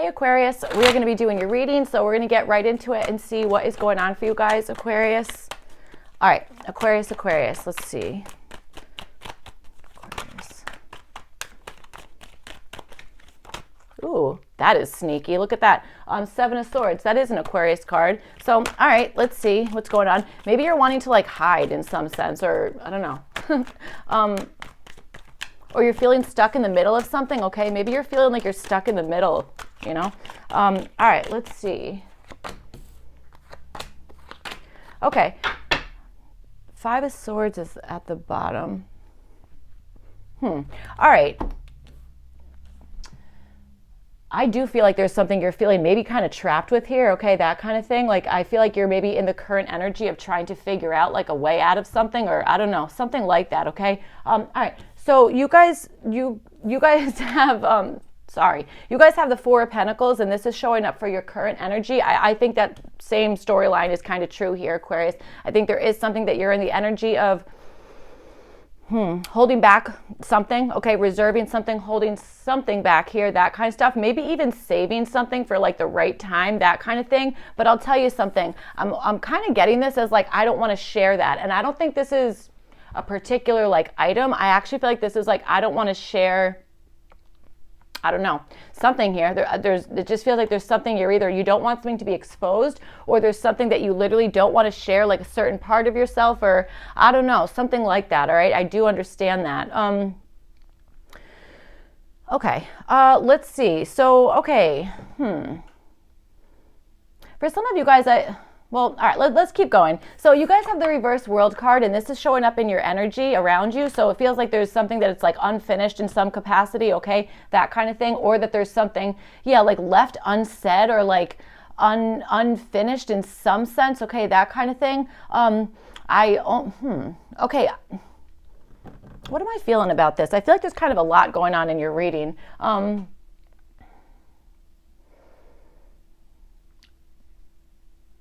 Aquarius, we are going to be doing your reading, so we're going to get right into it and see what is going on for you guys, Aquarius. All right, Aquarius, let's see. Aquarius. Ooh, that is sneaky. Look at that. Seven of Swords. That is an Aquarius card. So, all right, let's see what's going on. Maybe you're wanting to like hide in some sense, or I don't know. Or you're feeling stuck in the middle of something, okay? Maybe you're feeling like you're stuck in the middle, you know? All right, let's see. Okay. Five of Swords is at the bottom. All right. I do feel like there's something you're feeling maybe kind of trapped with here, okay? That kind of thing. Like, I feel like you're maybe in the current energy of trying to figure out like a way out of something, or I don't know, something like that, okay? All right. So you guys have, you guys have the Four of Pentacles, and this is showing up for your current energy. I think that same storyline is kind of true here, Aquarius. I think there is something that you're in the energy of holding back something, okay, reserving something, holding something back here, that kind of stuff. Maybe even saving something for like the right time, that kind of thing. But I'll tell you something. I'm kind of getting this as like I don't want to share that, and I don't think this is a particular like item. I actually feel like this is like I don't want to share, I don't know, something here. It just feels like there's something you don't want something to be exposed, or there's something that you literally don't want to share, like a certain part of yourself, or I don't know, something like that. All right, I do understand that. Okay, let's see. So, okay, for some of you guys, well, all right, let's keep going. So you guys have the reverse world card, and this is showing up in your energy around you. So it feels like there's something that it's like unfinished in some capacity, okay? That kind of thing. Or that there's something, yeah, like left unsaid, or like unfinished in some sense, okay? That kind of thing. Okay. What am I feeling about this? I feel like there's kind of a lot going on in your reading.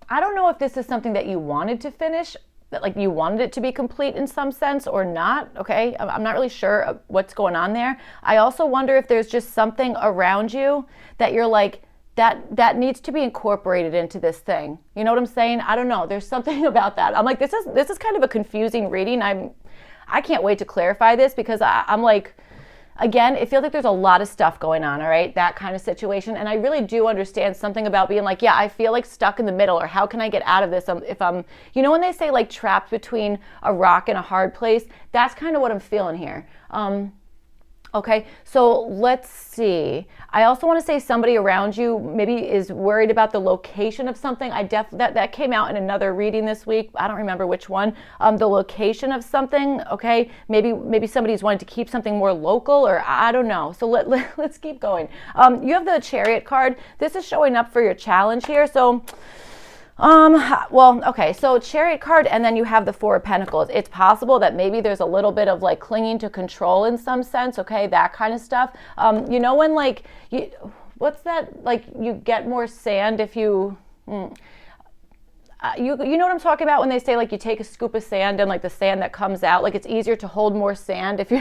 I don't know if this is something that you wanted to finish, that like you wanted it to be complete in some sense or not, okay? I'm not really sure what's going on there. I also wonder if there's just something around you that you're like, that needs to be incorporated into this thing. You know what I'm saying? I don't know. There's something about that. I'm like, this is kind of a confusing reading. I can't wait to clarify this, because I'm like, again, it feels like there's a lot of stuff going on, all right? That kind of situation. And I really do understand something about being like, yeah, I feel like stuck in the middle, or how can I get out of this? If I'm, you know, when they say like trapped between a rock and a hard place, that's kind of what I'm feeling here. Okay, so let's see. I also want to say somebody around you maybe is worried about the location of something. That came out in another reading this week. I don't remember which one. The location of something. Okay, maybe somebody's wanting to keep something more local, or I don't know. So let's keep going. You have the Chariot card. This is showing up for your challenge here. So. Well, okay, so Chariot card, and then you have the Four of Pentacles. It's possible that maybe there's a little bit of like clinging to control in some sense, okay, that kind of stuff. You know when like, what's that, like you get more sand if you, you know what I'm talking about when they say like you take a scoop of sand, and like the sand that comes out, like it's easier to hold more sand if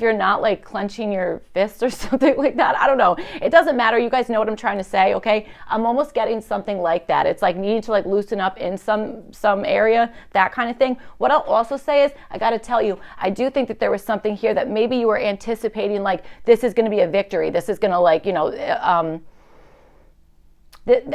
you're not like clenching your fists or something like that. I don't know. It doesn't matter. You guys know what I'm trying to say, okay? I'm almost getting something like that. It's like needing to like loosen up in some area, that kind of thing. What I'll also say is, I got to tell you, I do think that there was something here that maybe you were anticipating, like this is going to be a victory. This is going to like, you know,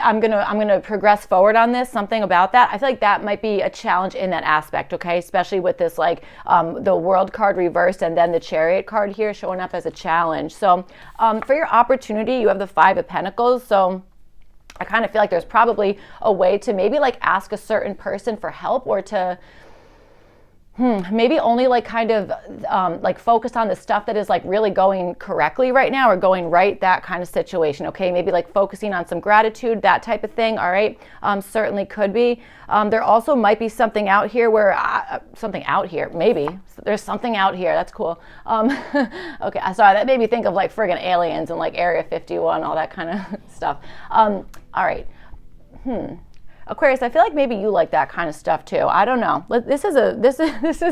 I'm gonna progress forward on this, something about that. I feel like that might be a challenge in that aspect, okay? Especially with this like the World card reversed, and then the Chariot card here showing up as a challenge. So for your opportunity, you have the Five of Pentacles. So I kind of feel like there's probably a way to maybe like ask a certain person for help, or to maybe only like kind of like focus on the stuff that is like really going correctly right now, or going right, that kind of situation, okay? Maybe like focusing on some gratitude, that type of thing, all right? Certainly could be. There also might be something out here where, maybe. There's something out here, that's cool. Okay, sorry, that made me think of like friggin' aliens and like Area 51, all that kind of stuff. All right, Aquarius, I feel like maybe you like that kind of stuff too. I don't know. This is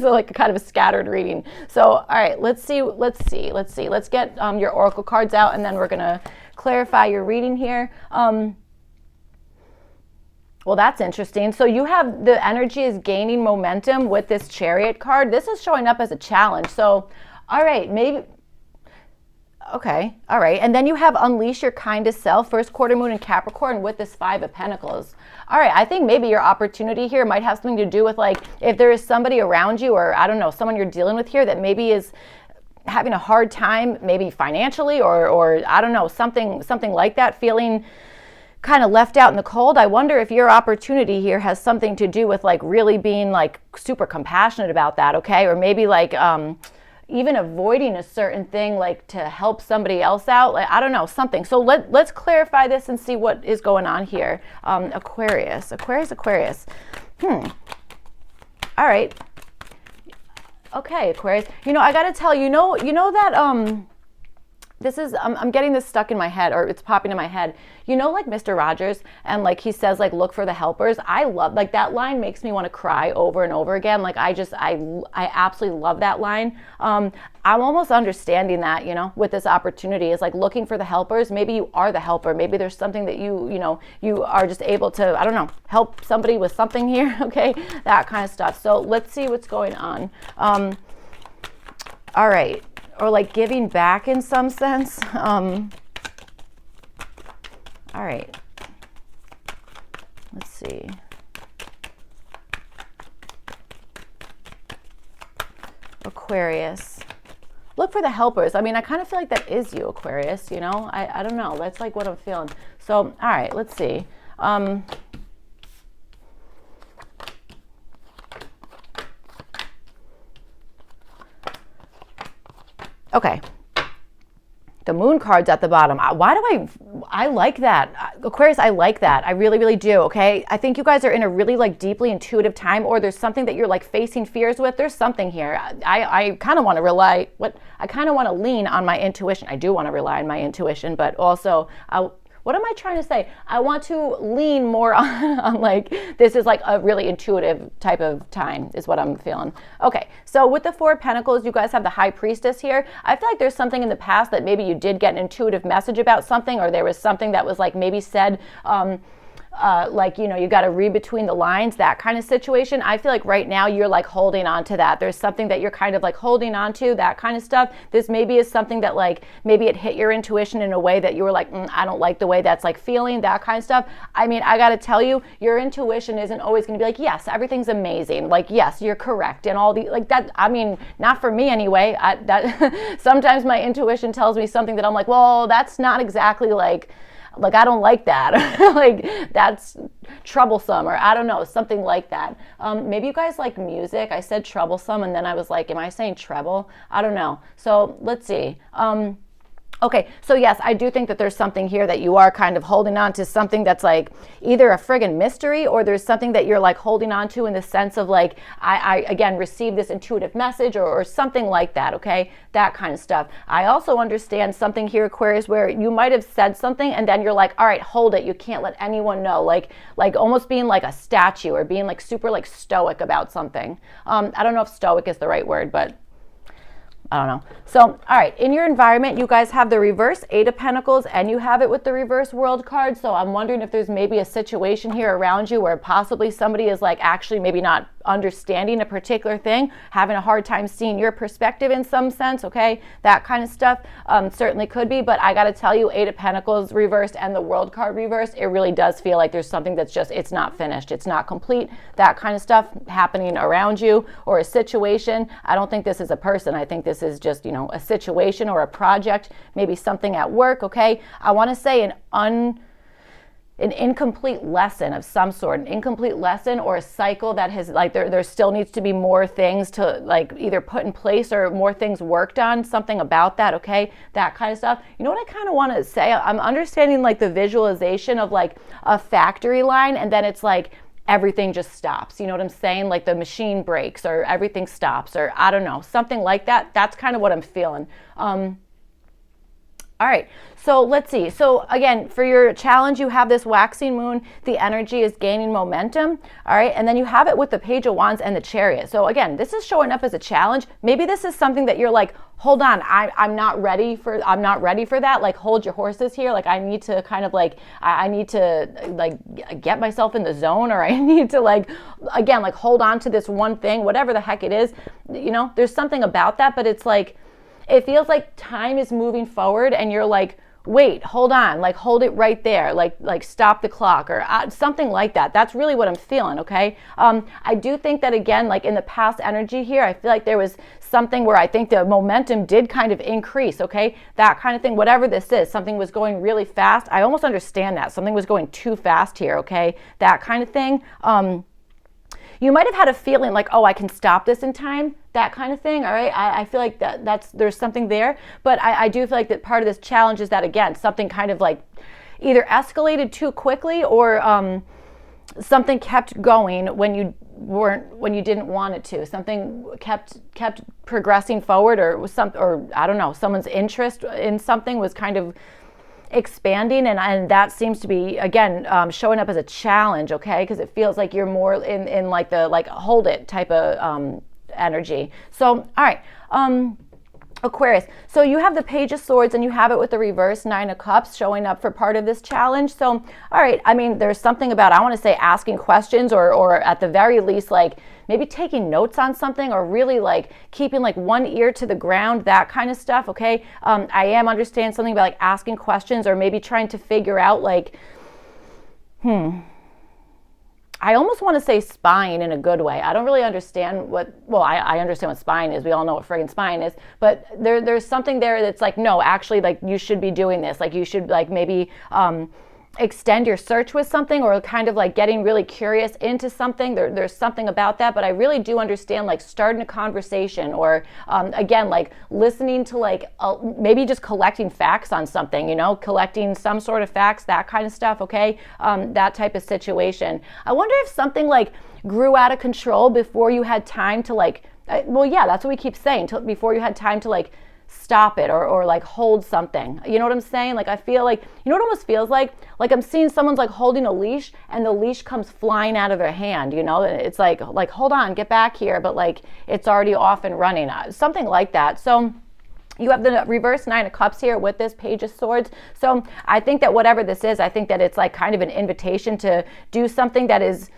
like a kind of a scattered reading. So, all right, let's see. Let's get your oracle cards out, and then we're gonna clarify your reading here. Well, that's interesting. So you have the energy is gaining momentum with this Chariot card. This is showing up as a challenge. So, all right, maybe, okay, all right. And then you have unleash your kindest self, first quarter moon in Capricorn with this 5 of Pentacles. All right, I think maybe your opportunity here might have something to do with like if there is somebody around you or I don't know, someone you're dealing with here that maybe is having a hard time, maybe financially or I don't know, something like that, feeling kind of left out in the cold. I wonder if your opportunity here has something to do with like really being like super compassionate about that, okay? Or maybe like even avoiding a certain thing like to help somebody else out. Like, I don't know, something. So let's clarify this and see what is going on here. Aquarius. All right. Okay, Aquarius. You know, I got to tell you, you know that this is, I'm getting this stuck in my head, or it's popping in my head. You know, like Mr. Rogers, and like he says, like, look for the helpers. I love, like, that line makes me want to cry over and over again. Like, I absolutely love that line. I'm almost understanding that, you know, with this opportunity is like looking for the helpers. Maybe you are the helper. Maybe there's something that you are just able to, I don't know, help somebody with something here. Okay. That kind of stuff. So let's see what's going on. All right. Or like giving back in some sense. All right. Let's see. Aquarius. Look for the helpers. I mean, I kind of feel like that is you, Aquarius, you know? I don't know. That's like what I'm feeling. So, all right, let's see. Okay. The moon card's at the bottom. Why do I like that? Aquarius, I like that. I really, really do, okay? I think you guys are in a really like deeply intuitive time, or there's something that you're like facing fears with. There's something here. I kind of want to I kind of want to lean on my intuition. I do want to rely on my intuition, but also what am I trying to say? I want to lean more on like, this is like a really intuitive type of time is what I'm feeling. Okay, so with the 4 of Pentacles, you guys have the High Priestess here. I feel like there's something in the past that maybe you did get an intuitive message about something, or there was something that was like maybe said, like, you know, you got to read between the lines, that kind of situation. I feel like right now you're like holding on to that. There's something that you're kind of like holding on to, that kind of stuff. This maybe is something that like, maybe it hit your intuition in a way that you were like, I don't like the way that's like feeling, that kind of stuff. I mean, I got to tell you, your intuition isn't always going to be like, yes, everything's amazing. Like, yes, you're correct. And all the, like that, I mean, not for me anyway. Sometimes my intuition tells me something that I'm like, well, that's not exactly like I don't like that. Like, that's troublesome, or I don't know, something like that. Maybe you guys like music. I said troublesome, and then I was like, am I saying treble? I don't know. So let's see. Okay, so yes, I do think that there's something here that you are kind of holding on to, something that's like either a friggin' mystery, or there's something that you're like holding on to in the sense of like, I again, received this intuitive message or something like that, okay? That kind of stuff. I also understand something here, Aquarius, where you might have said something and then you're like, all right, hold it. You can't let anyone know. Like almost being like a statue, or being like super like stoic about something. I don't know if stoic is the right word, but I don't know. So, all right, in your environment, you guys have the reverse 8 of Pentacles, and you have it with the reverse World card. So I'm wondering if there's maybe a situation here around you where possibly somebody is like actually maybe not understanding a particular thing, having a hard time seeing your perspective in some sense, okay? That kind of stuff certainly could be, but I got to tell you, 8 of Pentacles reversed and the World card reversed, it really does feel like there's something that's just, it's not finished, it's not complete, that kind of stuff happening around you, or a situation. I don't think this is a person. I think this is just, you know, a situation or a project, maybe something at work, okay? I want to say an incomplete lesson of some sort, an incomplete lesson or a cycle that has like, there still needs to be more things to like either put in place or more things worked on, something about that, okay? That kind of stuff. You know what I kind of want to say? I'm understanding like the visualization of like a factory line, and then it's like everything just stops. You know what I'm saying? Like the machine breaks or everything stops, or I don't know, something like that. That's kind of what I'm feeling. All right, so let's see. So again, for your challenge, you have this waxing moon. The energy is gaining momentum. All right, and then you have it with the Page of Wands and the Chariot. So again, this is showing up as a challenge. Maybe this is something that you're like hold on, I'm not ready for that. Like, hold your horses here. Like, I need to kind of like, I need to like get myself in the zone, or I need to like, again, like hold on to this one thing, whatever the heck it is. There's something about that, but it's like, it feels like time is moving forward and you're like, wait, hold on, like hold it right there, like stop the clock, or something like that. That's really what I'm feeling, okay? I do think that, again, like in the past energy here, I feel like there was something where I think the momentum did kind of increase, okay? That kind of thing, whatever this is, something was going really fast. I almost understand that. Something was going too fast here, okay? That kind of thing. You might have had a feeling like, oh, I can stop this in time, that kind of thing, all right? I feel like there's something there, but I do feel like that part of this challenge is that, again, something kind of like either escalated too quickly, or something kept going when you didn't want it to. Something kept progressing forward, or I don't know, someone's interest in something was kind of expanding, and that seems to be, again, showing up as a challenge, okay? Because it feels like you're more in like the like hold it type of energy. So, all right, Aquarius. So you have the Page of Swords and you have it with the reverse Nine of Cups showing up for part of this challenge. So, all right, I mean, there's something about, I want to say, asking questions, or at the very least, like maybe taking notes on something, or really like keeping like one ear to the ground, that kind of stuff, okay? I am understanding something about like asking questions, or maybe trying to figure out like, I almost want to say spying in a good way. I don't really understand I understand what spying is. We all know what friggin' spying is. But there's something there that's like, no, actually, like you should be doing this. Like you should like maybe extend your search with something, or kind of like getting really curious into something. There's something about that, but I really do understand like starting a conversation, or again, like listening to like maybe just collecting facts on something, collecting some sort of facts, that kind of stuff, okay? That type of situation. I wonder if something like grew out of control before you had time to like, yeah, that's what we keep saying, before you had time to like stop it, or like hold something. You know what I'm saying? Like I feel like, you know what it almost feels like I'm seeing someone's like holding a leash and the leash comes flying out of their hand, It's like hold on, get back here, but like it's already off and running, something like that. So you have the reverse Nine of Cups here with this Page of Swords. So I think that whatever this is, I think that it's like kind of an invitation to do something that is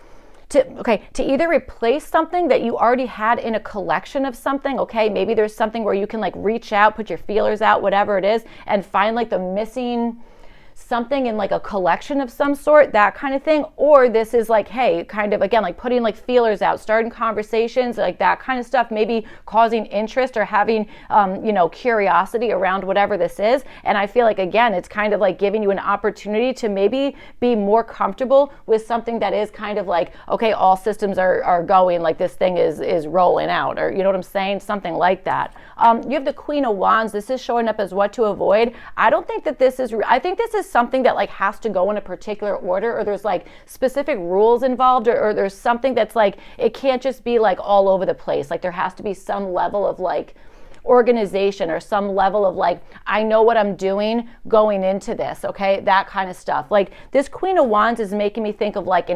to either replace something that you already had in a collection of something, okay? Maybe there's something where you can like reach out, put your feelers out, whatever it is, and find like the missing something in like a collection of some sort, that kind of thing. Or this is like, hey, kind of again, like putting like feelers out, starting conversations, like that kind of stuff, maybe causing interest or having, curiosity around whatever this is. And I feel like, again, it's kind of like giving you an opportunity to maybe be more comfortable with something that is kind of like, okay, all systems are going, like this thing is rolling out, or you know what I'm saying? Something like that. You have the Queen of Wands. This is showing up as what to avoid. I don't think that I think this is something that like has to go in a particular order, or there's like specific rules involved, or there's something that's like, it can't just be like all over the place. Like there has to be some level of like organization, or some level of like, I know what I'm doing going into this, okay? That kind of stuff. Like this Queen of Wands is making me think of like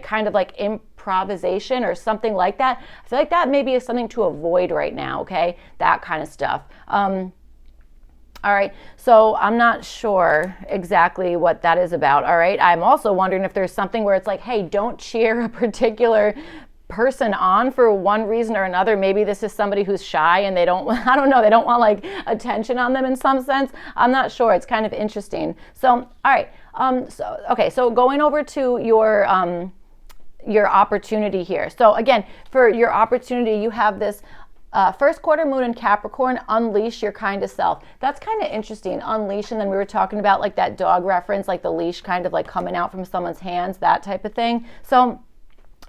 kind of like improvisation or something like that. I feel like that maybe is something to avoid right now, okay? That kind of stuff. All right, so I'm not sure exactly what that is about, all right? I'm also wondering if there's something where it's like, hey, don't cheer a particular person on for one reason or another. Maybe this is somebody who's shy and they don't, I don't know, they don't want like attention on them in some sense. I'm not sure. It's kind of interesting. So, all right. So going over to your opportunity here. So again, for your opportunity, you have this first quarter moon in Capricorn, unleash your kind of self. That's kind of interesting, unleash. And then we were talking about like that dog reference, like the leash kind of like coming out from someone's hands, that type of thing. So,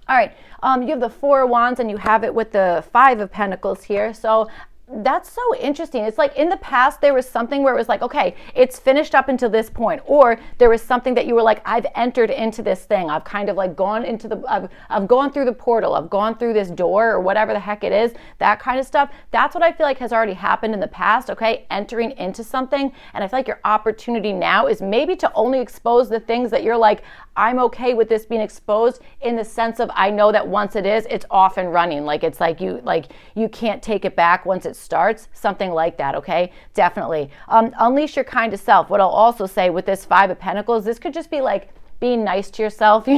all right, you have the Four of Wands and you have it with the Five of Pentacles here. So that's so interesting. It's like in the past, there was something where it was like, okay, it's finished up until this point. Or there was something that you were like, I've entered into this thing. I've kind of like gone into I've gone through the portal. I've gone through this door, or whatever the heck it is, that kind of stuff. That's what I feel like has already happened in the past, okay? Entering into something. And I feel like your opportunity now is maybe to only expose the things that you're like, I'm okay with this being exposed, in the sense of, I know that once it is, it's off and running. Like it's like you can't take it back once it starts, something like that, okay? Definitely. Unleash your kind of self. What I'll also say with this Five of Pentacles, this could just be like being nice to yourself,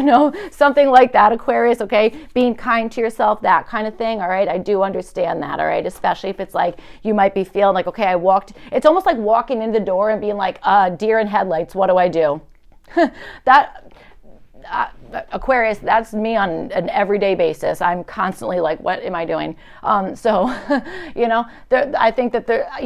something like that, Aquarius, okay? Being kind to yourself, that kind of thing, all right? I do understand that, all right? Especially if it's like you might be feeling like, okay, it's almost like walking in the door and being like, deer in headlights, what do I do? Aquarius, that's me on an everyday basis. I'm constantly like, what am I doing? I think that I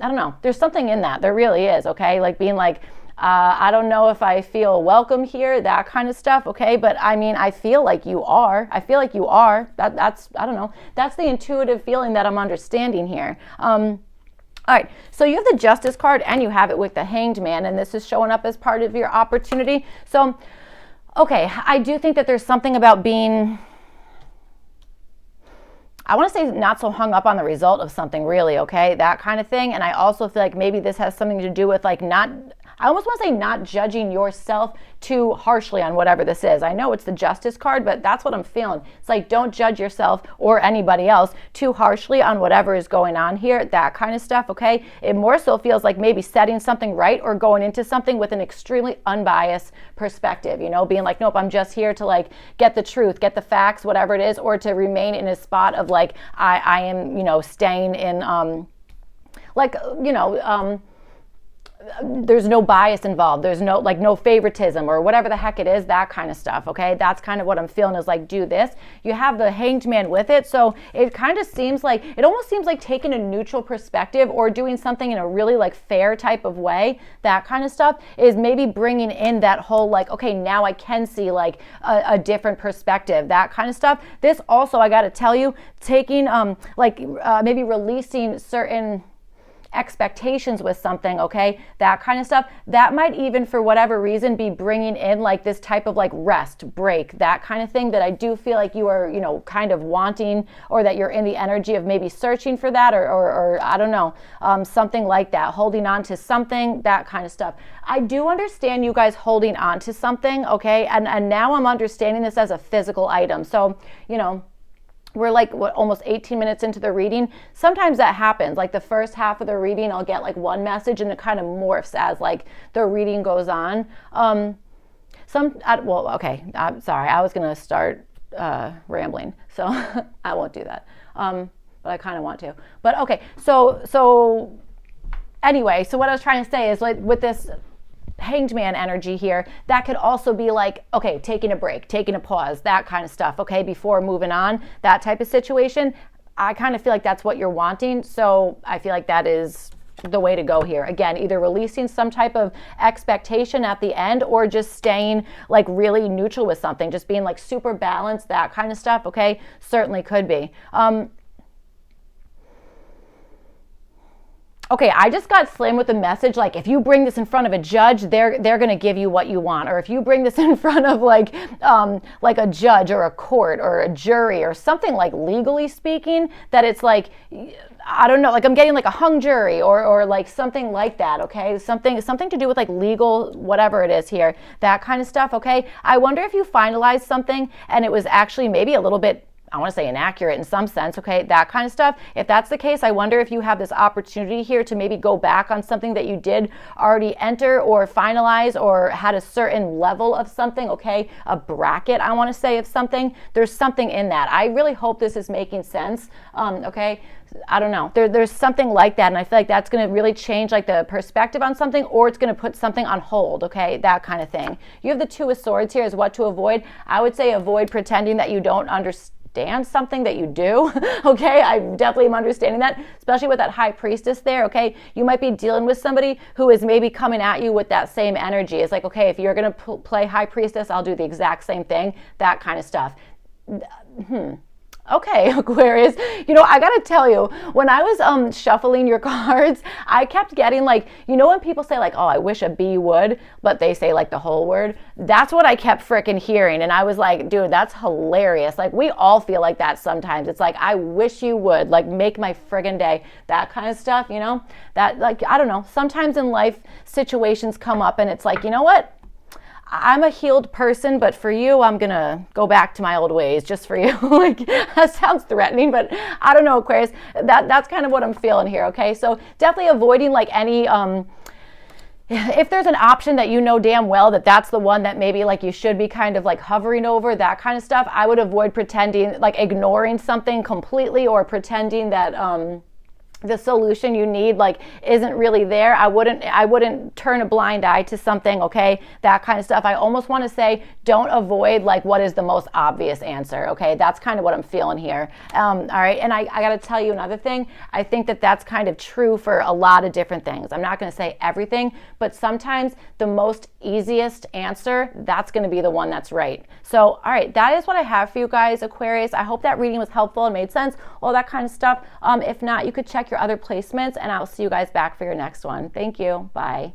don't know. There's something in that. There really is, okay? Like being like, I don't know if I feel welcome here, that kind of stuff, okay? But I mean, I feel like you are. I feel like you are. That's I don't know. That's the intuitive feeling that I'm understanding here. All right, so you have the Justice card and you have it with the Hanged Man, and this is showing up as part of your opportunity. So, okay, I do think that there's something about being, I want to say not so hung up on the result of something really, okay? That kind of thing. And I also feel like maybe this has something to do with like I almost want to say not judging yourself too harshly on whatever this is. I know it's the Justice card, but that's what I'm feeling. It's like don't judge yourself or anybody else too harshly on whatever is going on here, that kind of stuff, okay? It more so feels like maybe setting something right or going into something with an extremely unbiased perspective, being like, nope, I'm just here to like get the truth, get the facts, whatever it is, or to remain in a spot of like, I am, staying in, there's no bias involved. There's no favoritism or whatever the heck it is, that kind of stuff, okay? That's kind of what I'm feeling is like, do this. You have the Hanged Man with it, so it almost seems like taking a neutral perspective or doing something in a really like fair type of way, that kind of stuff is maybe bringing in that whole like, okay, now I can see like a different perspective, that kind of stuff. This also, I got to tell you, taking maybe releasing certain expectations with something, okay, that kind of stuff, that might even for whatever reason be bringing in like this type of like rest break, that kind of thing that I do feel like you are kind of wanting, or that you're in the energy of maybe searching for that, or I don't know, something like that, holding on to something, that kind of stuff. I do understand you guys holding on to something, okay, and now I'm understanding this as a physical item. So we're like almost 18 minutes into the reading. Sometimes that happens. Like the first half of the reading, I'll get like one message and it kind of morphs as like the reading goes on. I'm sorry. I was going to start rambling, so I won't do that. But I kind of want to. But okay, so anyway, so what I was trying to say is like with this Hanged Man energy here, that could also be like, okay, taking a break, taking a pause, that kind of stuff, okay, before moving on, that type of situation. I kind of feel like that's what you're wanting, so I feel like that is the way to go here. Again, either releasing some type of expectation at the end or just staying like really neutral with something, just being like super balanced, that kind of stuff, okay, certainly could be. Okay, I just got slammed with a message like, if you bring this in front of a judge, they're going to give you what you want. Or if you bring this in front of like a judge or a court or a jury or something like legally speaking, that it's like, I don't know, like I'm getting like a hung jury or like something like that, okay? Something to do with like legal, whatever it is here, that kind of stuff, okay? I wonder if you finalized something and it was actually maybe a little bit, I want to say inaccurate in some sense, okay, that kind of stuff. If that's the case, I wonder if you have this opportunity here to maybe go back on something that you did already enter or finalize or had a certain level of something, okay, a bracket, I want to say, of something. There's something in that. I really hope this is making sense, okay? I don't know. There's something like that, and I feel like that's going to really change like the perspective on something, or it's going to put something on hold, okay, that kind of thing. You have the Two of Swords here as what to avoid. I would say avoid pretending that you don't understand something that you do, okay? I definitely am understanding that, especially with that High Priestess there, okay? You might be dealing with somebody who is maybe coming at you with that same energy. It's like, okay, if you're going to play High Priestess, I'll do the exact same thing, that kind of stuff. Okay, Aquarius, I gotta tell you, when I was shuffling your cards, I kept getting like, when people say like, oh, I wish a bee would, but they say like the whole word, that's what I kept frickin' hearing. And I was like, dude, that's hilarious. Like we all feel like that sometimes. It's like, I wish you would, like make my friggin' day, that kind of stuff, that like, I don't know, sometimes in life situations come up and it's like, you know what? I'm a healed person, but for you, I'm going to go back to my old ways just for you. Like, that sounds threatening, but I don't know, Aquarius. That's kind of what I'm feeling here, okay? So definitely avoiding like any, if there's an option that you know damn well that that's the one that maybe like you should be kind of like hovering over, that kind of stuff, I would avoid pretending, like ignoring something completely or pretending that, the solution you need like isn't really there. I wouldn't turn a blind eye to something, okay? That kind of stuff. I almost want to say don't avoid like what is the most obvious answer, okay? That's kind of what I'm feeling here. All right, and I got to tell you another thing. I think that that's kind of true for a lot of different things. I'm not going to say everything, but sometimes the most easiest answer, that's going to be the one that's right. So, all right, that is what I have for you guys, Aquarius. I hope that reading was helpful and made sense, all that kind of stuff. If not, you could check your other placements, and I'll see you guys back for your next one. Thank you. Bye.